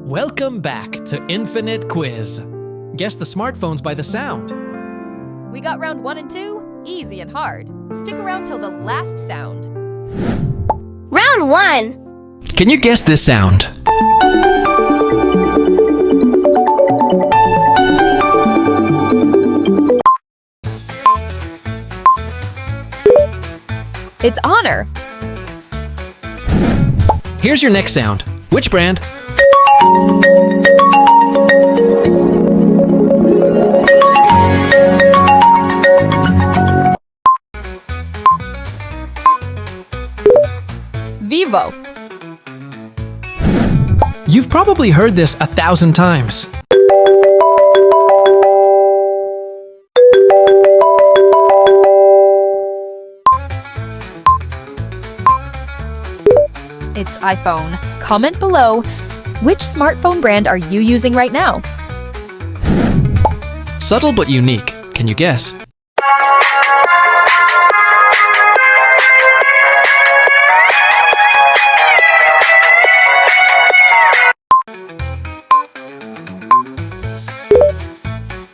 Welcome back to Infinite Quiz. Guess the smartphones by the sound. We got round 1 and 2, easy and hard. Stick around till the last sound. Round 1. Can you guess this sound? It's Honor. Here's your next sound. Which brand? Vivo. You've probably heard this 1,000 times. It's iPhone. Comment below, which smartphone brand are you using right now? Subtle but unique. Can you guess?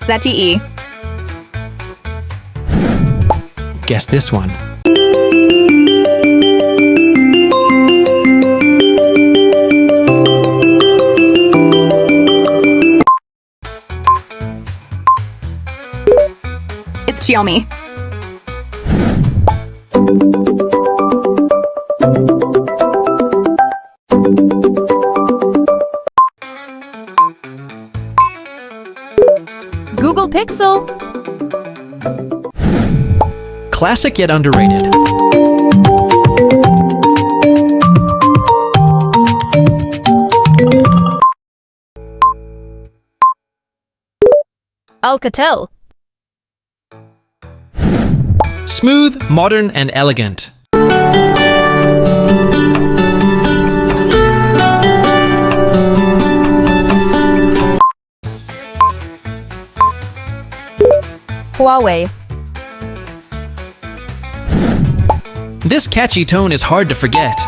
ZTE. Guess this one. It's Xiaomi. Google Pixel. Classic yet underrated. Alcatel. Smooth, modern, and elegant. Huawei. This catchy tone is hard to forget.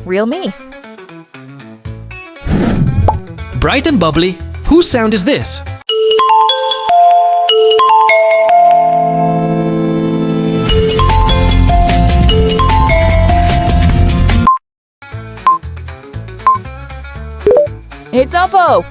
Realme. Bright and bubbly. Whose sound is this? It's Oppo.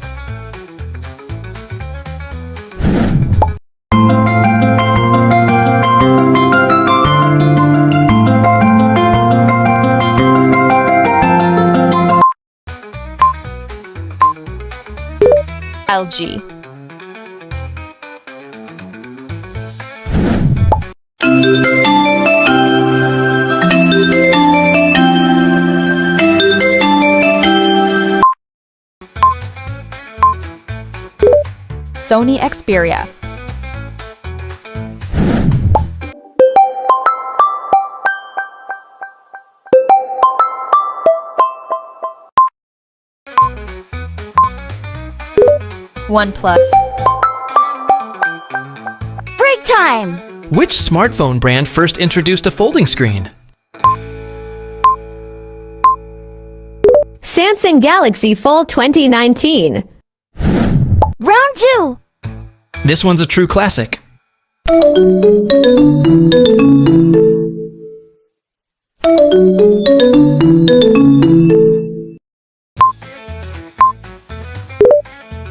LG. Sony Xperia. OnePlus. Break time! Which smartphone brand first introduced a folding screen? Samsung Galaxy Fold 2019. Round 2. This one's a true classic.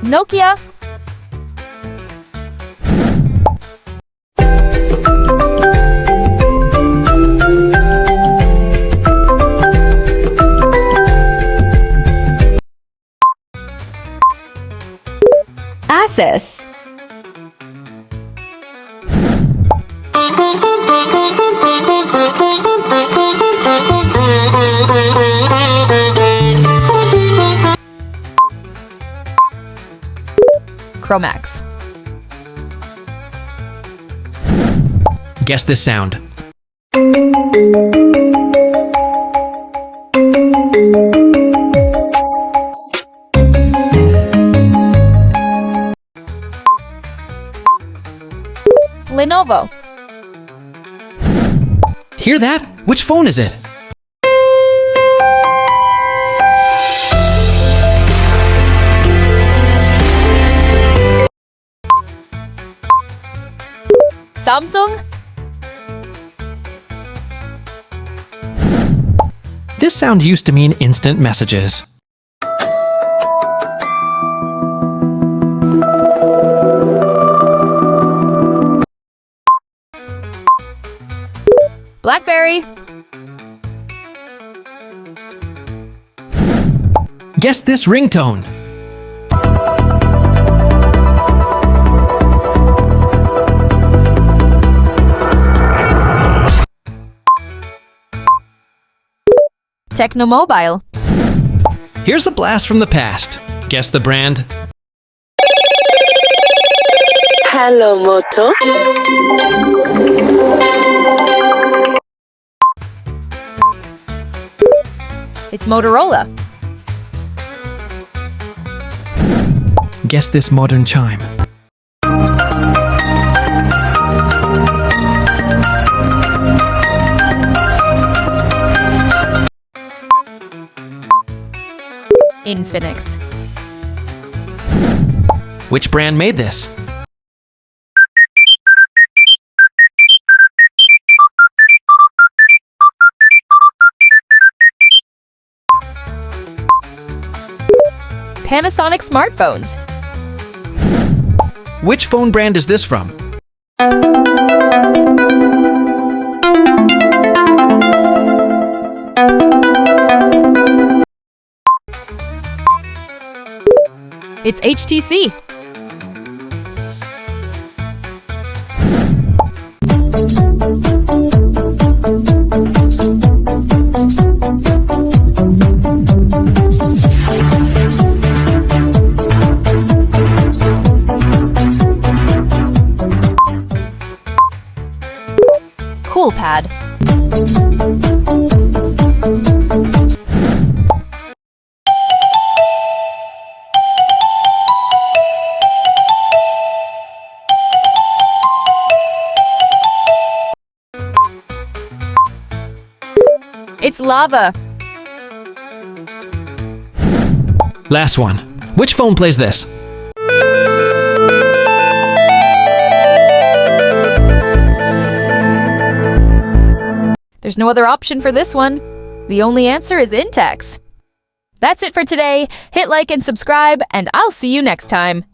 Nokia. Asus. Chromax. Guess this sound. Lenovo. Hear that? Which phone is it? Samsung. This sound used to mean instant messages. BlackBerry. Guess this ringtone. Technomobile. Here's a blast from the past. Guess the brand. Hello, Moto. It's Motorola. Guess this modern chime. Infinix. Which brand made this? Panasonic smartphones. Which phone brand is this from? It's HTC. Coolpad. It's lava. Last one. Which phone plays this? There's no other option for this one. The only answer is Intex. That's it for today. Hit like and subscribe, and I'll see you next time.